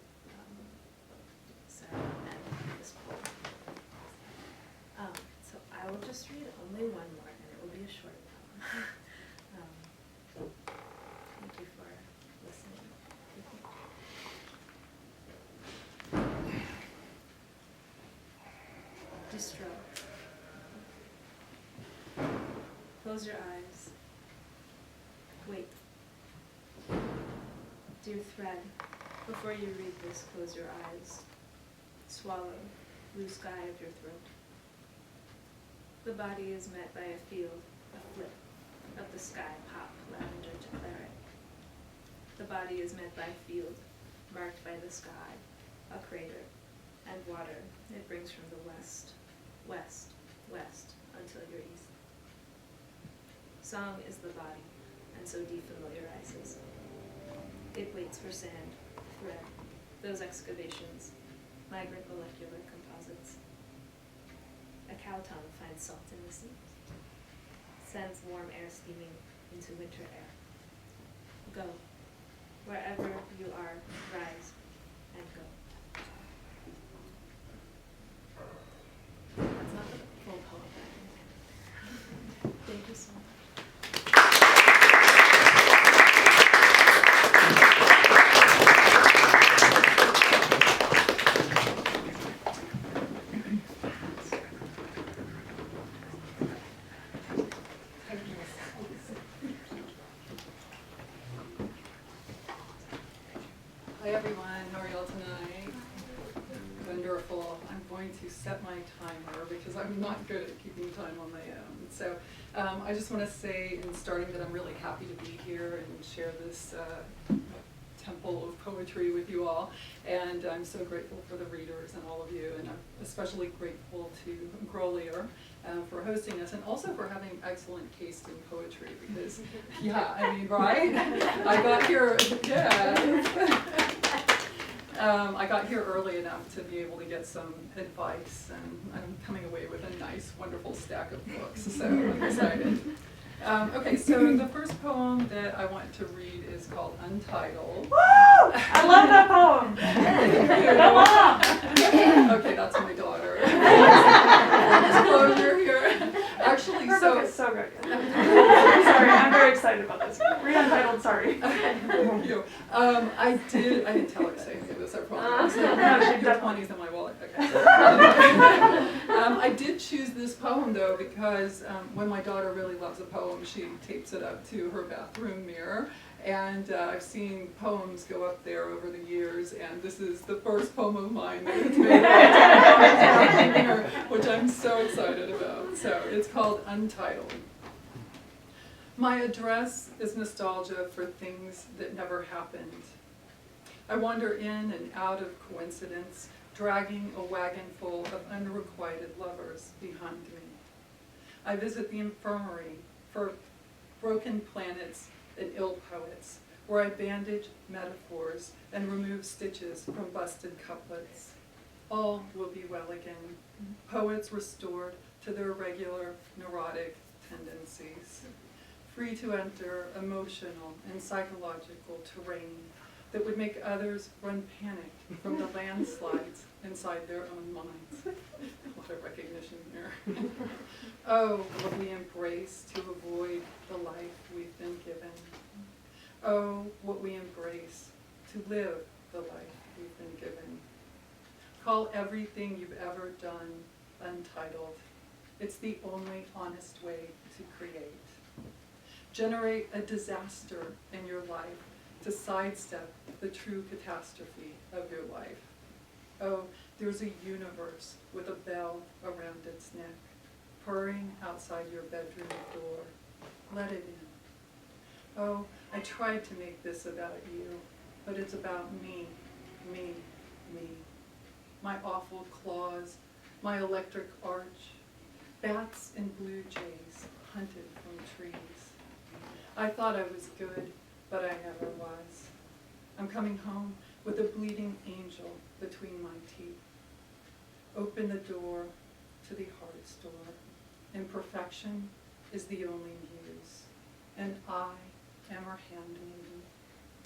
[SPEAKER 5] Sarah and this poem. So I will just read only one more, and it will be a short poem. Thank you for listening. Distro. Close your eyes. Wait. Dear thread, before you read this, close your eyes. Swallow, blue sky of your throat. The body is met by a field, a flip of the sky, pop, lavender to claret. The body is met by a field, marked by the sky, a crater, and water it brings from the west, west, west, until your east. Song is the body, and so defamiliarizes. It waits for sand, thread, those excavations, migrant molecular composites. A cow tongue finds salt in the seams, sends warm air steaming into winter air. Go, wherever you are, rise and go. That's not the full poem, but thank you so much.
[SPEAKER 6] Hi everyone, how are y'all tonight? Wonderful. I'm going to set my timer because I'm not good at keeping time on my own. So I just want to say in starting that I'm really happy to be here and share this temple of poetry with you all. And I'm so grateful for the readers and all of you. And I'm especially grateful to Grolier for hosting us and also for having excellent taste in poetry because, yeah, I mean, right? I got here, I got here early enough to be able to get some advice, and I'm coming away with a nice, wonderful stack of books, so I'm excited. Okay, so the first poem that I want to read is called Untitled.
[SPEAKER 2] Woo! I love that poem.
[SPEAKER 6] Okay, that's my daughter. Disclosure here. Actually,
[SPEAKER 2] Her
[SPEAKER 6] so
[SPEAKER 2] book is so good. Sorry, I'm very excited about this. Read Untitled, sorry.
[SPEAKER 6] Thank you. I didn't tell her to say this, I promise.
[SPEAKER 2] No, she
[SPEAKER 6] Your 20s in my wallet, okay. I did choose this poem though because when my daughter really loves a poem, she tapes it up to her bathroom mirror. And I've seen poems go up there over the years, and this is the first poem of mine that it's made her, which I'm so excited about. So it's called Untitled. My address is nostalgia for things that never happened. I wander in and out of coincidence, dragging a wagon full of unrequited lovers behind me. I visit the infirmary for broken planets and ill poets, where I bandage metaphors and remove stitches from busted couplets. All will be well again, poets restored to their regular neurotic tendencies, free to enter emotional and psychological terrain that would make others run panic from the landslides inside their own minds. A lot of recognition here. Oh, what we embrace to avoid the life we've been given. Oh, what we embrace to live the life we've been given. Call everything you've ever done untitled. It's the only honest way to create. Generate a disaster in your life to sidestep the true catastrophe of your life. Oh, there's a universe with a bell around its neck, purring outside your bedroom door. Let it in. Oh, I tried to make this about you, but it's about me, me, me. My awful claws, my electric arch, bats and blue jays hunted from trees. I thought I was good, but I never was. I'm coming home with a bleeding angel between my teeth. Open the door to the heart store. Imperfection is the only muse, and I am her handmaiden.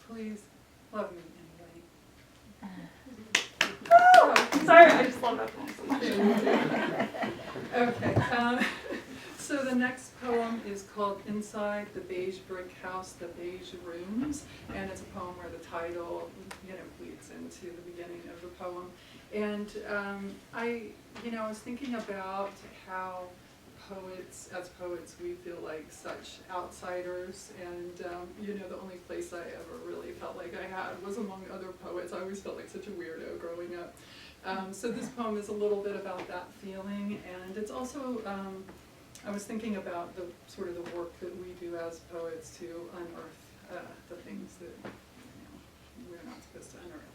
[SPEAKER 6] Please love me anyway.
[SPEAKER 2] Sorry, I just love that poem so much.
[SPEAKER 6] Okay, so the next poem is called Inside the Beige Brick House, the Beige Rooms, and it's a poem where the title, leads into the beginning of the poem. And I was thinking about how as poets, we feel like such outsiders, and the only place I ever really felt like I had was among other poets. I always felt like such a weirdo growing up. So this poem is a little bit about that feeling, and it's also, I was thinking about the sort of the work that we do as poets to unearth the things that we're not supposed to unearth.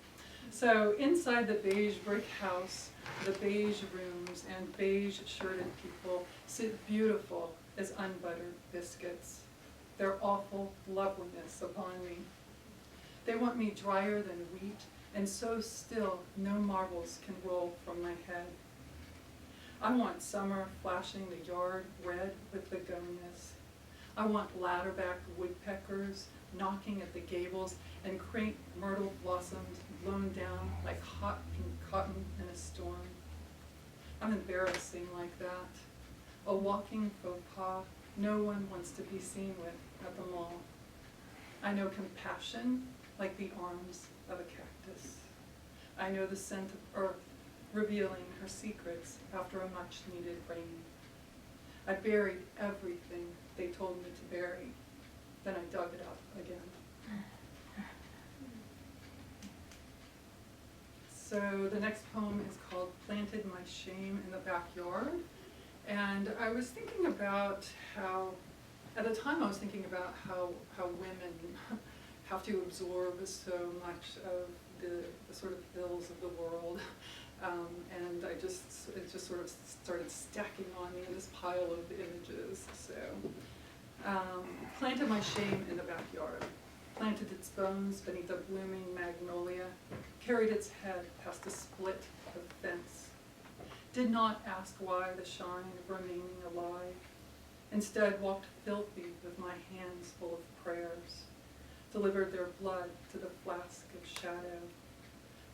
[SPEAKER 6] So inside the beige brick house, the beige rooms and beige shirted people sit beautiful as unbuttered biscuits, their awful loveliness upon me. They want me drier than wheat, and so still no marbles can roll from my head. I want summer flashing the yard red with begonias. I want ladder-backed woodpeckers knocking at the gables and crepe myrtle blossoms blown down like hot pink cotton in a storm. I'm embarrassing like that, a walking faux pas no one wants to be seen with at the mall. I know compassion like the arms of a cactus. I know the scent of earth revealing her secrets after a much-needed rain. I buried everything they told me to bury, then I dug it up again. So the next poem is called Planted My Shame in the Backyard. And I was thinking about how, at the time I was thinking about how women have to absorb so much of the sort of ills of the world. And it just sort of started stacking on me in this pile of images. So, planted my shame in the backyard, planted its bones beneath a blooming magnolia, carried its head past a split of fence, did not ask why the shine of remaining alive, instead walked filthy with my hands full of prayers, delivered their blood to the flask of shadow,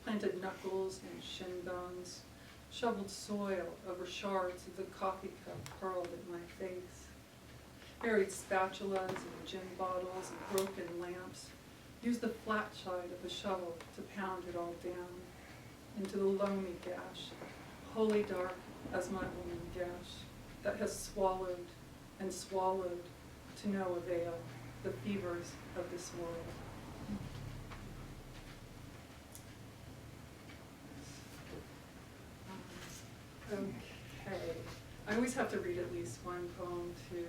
[SPEAKER 6] planted knuckles and shin bones, shoveled soil over shards of the coffee cup hurled at my face, buried spatulas and gin bottles and broken lamps, used the flat side of the shovel to pound it all down into the loamy gash, wholly dark as my woman gash, that has swallowed and swallowed to no avail the fevers of this world. Okay, I always have to read at least one poem to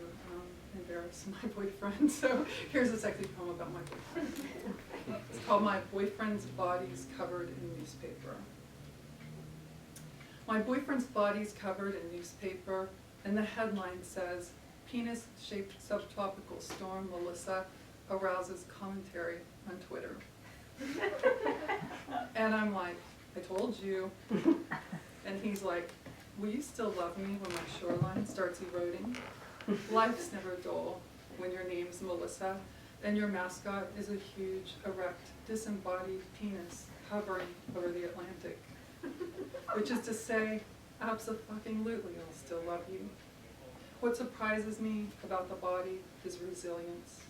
[SPEAKER 6] embarrass my boyfriend, so here's a sexy poem about my boyfriend. It's called My Boyfriend's Body's Covered in Newspaper. My boyfriend's body's covered in newspaper, and the headline says, Penis-shaped subtropical storm Melissa arouses commentary on Twitter. And I'm like, I told you. And he's like, will you still love me when my shoreline starts eroding? Life's never dull when your name's Melissa, and your mascot is a huge, erect, disembodied penis hovering over the Atlantic. Which is to say, abso-fucking-lutely, I'll still love you. What surprises me about the body is resilience.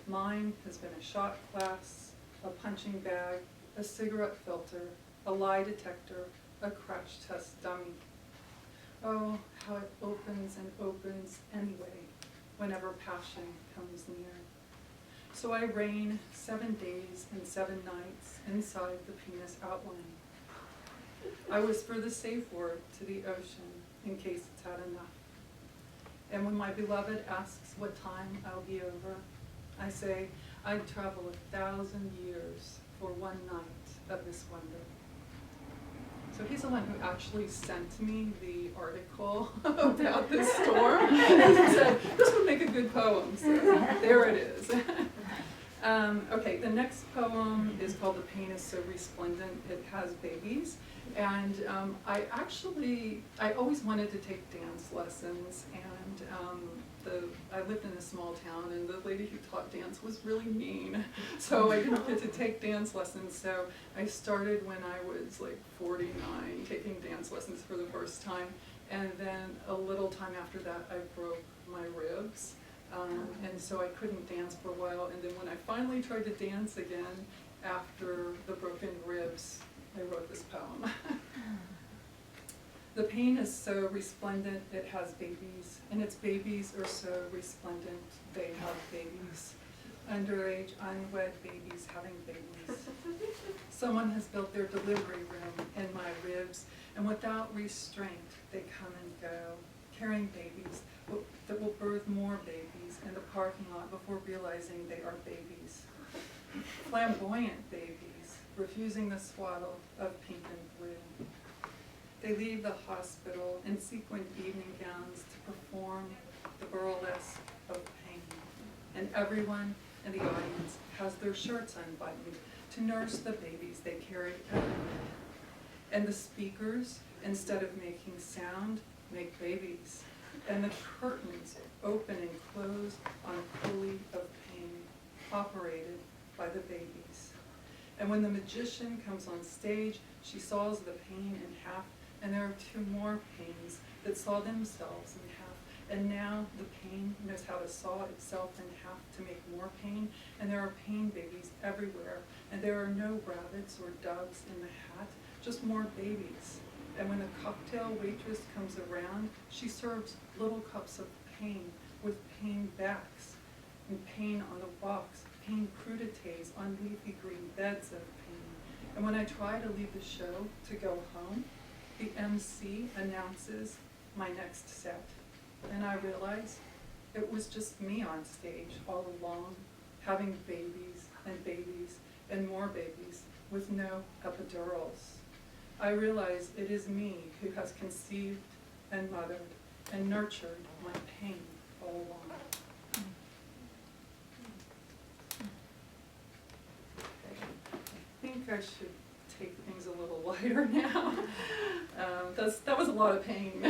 [SPEAKER 6] Mine has been a shot glass, a punching bag, a cigarette filter, a lie detector, a crash test dummy. Oh, how it opens and opens anyway, whenever passion comes near. So I reign 7 days and 7 nights inside the penis outline. I whisper the safe word to the ocean in case it's had enough. And when my beloved asks what time I'll be over, I say I'd travel 1,000 years for one night of this wonder. So he's the one who actually sent me the article about this storm. And he said, this would make a good poem. So there it is. Okay, the next poem is called The Pain is So Resplendent, It Has Babies. And I always wanted to take dance lessons, and I lived in a small town, and the lady who taught dance was really mean, so I didn't get to take dance lessons. So I started when I was like 49, taking dance lessons for the first time, and then a little time after that I broke my ribs, and so I couldn't dance for a while, and then when I finally tried to dance again after the broken ribs, I wrote this poem. The pain is so resplendent, it has babies, and its babies are so resplendent, they have babies. Underage, unwed babies having babies. Someone has built their delivery room in my ribs, and without restraint, they come and go, carrying babies that will birth more babies in the parking lot before realizing they are babies. Flamboyant babies, refusing the swaddle of pink and blue. They leave the hospital in sequined evening gowns to perform the burlesque of pain. And everyone in the audience has their shirts unbuttoned to nurse the babies they carry every minute. And the speakers, instead of making sound, make babies. And the curtains open and close on a pulley of pain, operated by the babies. And when the magician comes on stage, she saws the pain in half, and there are two more pains that saw themselves in half. And now the pain knows how to saw itself in half to make more pain, and there are pain babies everywhere, and there are no rabbits or doves in the hat, just more babies. And when the cocktail waitress comes around, she serves little cups of pain with pain backs, and pain on the box, pain crudités on leafy green beds of pain. And when I try to leave the show to go home, the MC announces my next set. And I realize it was just me on stage all along, having babies and more babies with no epidurals. I realize it is me who has conceived and mothered and nurtured my pain all along. I think I should take things a little lighter now. That was a lot of pain.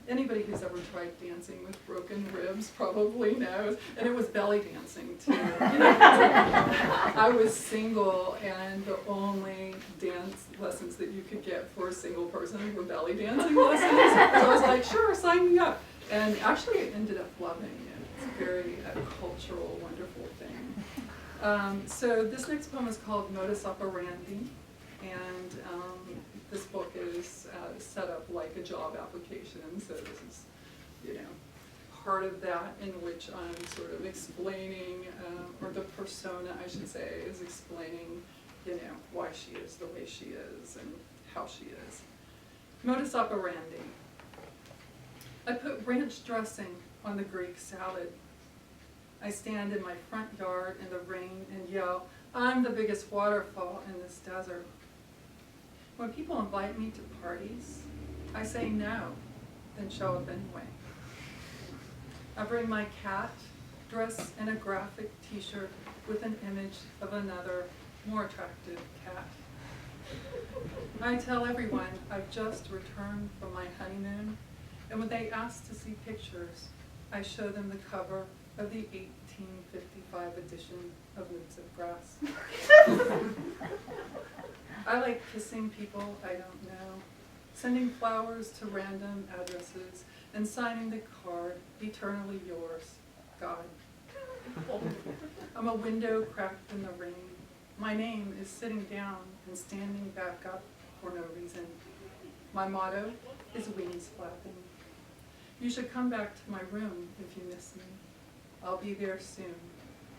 [SPEAKER 6] Anybody who's ever tried dancing with broken ribs probably knows, and it was belly dancing too. I was single, and the only dance lessons that you could get for a single person were belly dancing lessons. So I was like, sure, sign me up. And actually I ended up loving it. It's very cultural, wonderful thing. So this next poem is called Modus Operandi, and this book is set up like a job application, so this is, part of that in which I'm sort of explaining, or the persona, I should say, is explaining, why she is the way she is and how she is. Modus operandi. I put ranch dressing on the Greek salad. I stand in my front yard in the rain and yell, "I'm the biggest waterfall in this desert." When people invite me to parties, I say no, then show up anyway. I bring my cat, dressed in a graphic t-shirt with an image of another, more attractive cat. I tell everyone I've just returned from my honeymoon, and when they ask to see pictures, I show them the cover of the 1855 edition of Leaves of Grass. I like kissing people I don't know, sending flowers to random addresses, and signing the card, "Eternally yours, God." I'm a window cracked in the rain. My name is sitting down and standing back up for no reason. My motto is wings flapping. You should come back to my room if you miss me. I'll be there soon.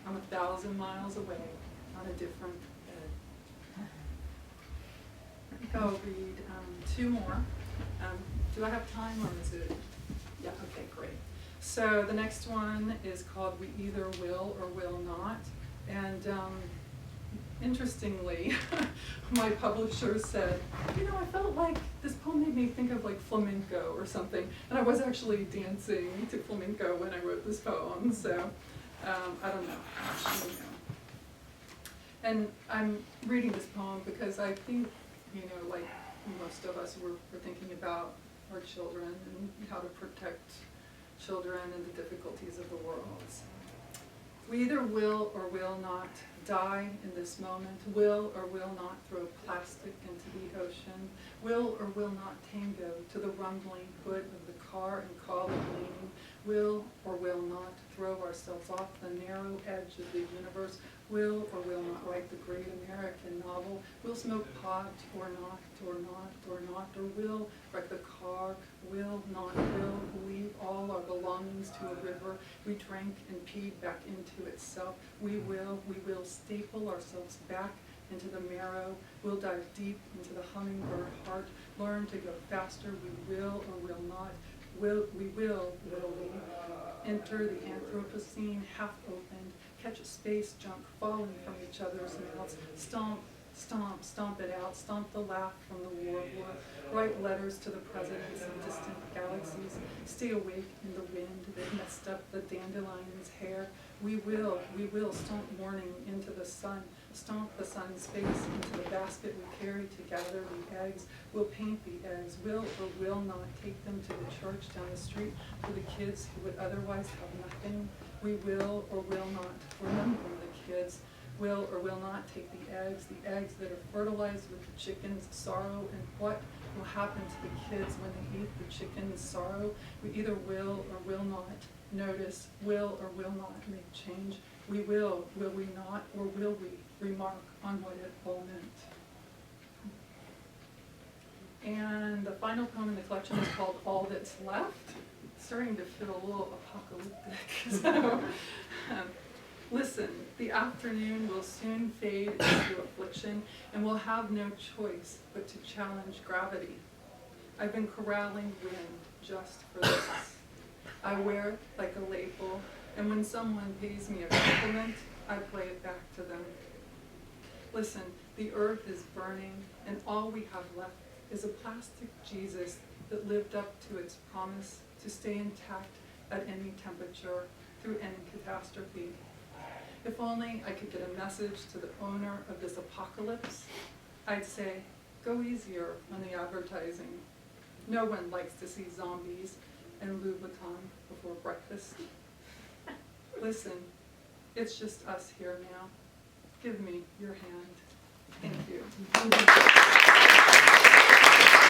[SPEAKER 6] I'm 1,000 miles away on a different bed. I think I'll read two more. Do I have time, or is it? Yeah, okay, great. So the next one is called We Either Will or Will Not. And interestingly, my publisher said, I felt like this poem made me think of like flamenco or something. And I was actually dancing to flamenco when I wrote this poem, so I don't know. Actually, no. And I'm reading this poem because I think, like most of us, we're thinking about our children and how to protect children and the difficulties of the world. We either will or will not die in this moment, will or will not throw plastic into the ocean, will or will not tango to the rumbling hood of the car and call it leaning, will or will not throw ourselves off the narrow edge of the universe, will or will not write the great American novel, will smoke pot or not, or will wreck the car, will leave all our belongings to a river we drank and peed back into itself. We will staple ourselves back into the marrow, we'll dive deep into the hummingbird heart, learn to go faster, we will or will not, we will enter the Anthropocene half opened, catch space junk falling from each other's mouths, stomp it out, stomp the laugh from the warbler, write letters to the presidents of distant galaxies, Stay awake in the wind that messed up the dandelion's hair. We will stomp morning into the sun, stomp the sun's face into the basket we carry to gather the eggs. We'll paint the eggs, will or will not take them to the church down the street for the kids who would otherwise have nothing. We will or will not remember the kids, will or will not take the eggs that are fertilized with the chicken's sorrow, and what will happen to the kids when they eat the chicken's sorrow. We either will or will not notice, will or will not make change. We will we not, or will we remark on what it all meant? And the final poem in the collection is called All That's Left. It's starting to feel a little apocalyptic. So, listen, the afternoon will soon fade into affliction, and we'll have no choice but to challenge gravity. I've been corralling wind just for this. I wear it like a label, and when someone pays me a compliment, I play it back to them. Listen, the earth is burning, and all we have left is a plastic Jesus that lived up to its promise to stay intact at any temperature, through any catastrophe. If only I could get a message to the owner of this apocalypse, I'd say, go easier on the advertising. No one likes to see zombies and Louboutin before breakfast. Listen, it's just us here now. Give me your hand. Thank you.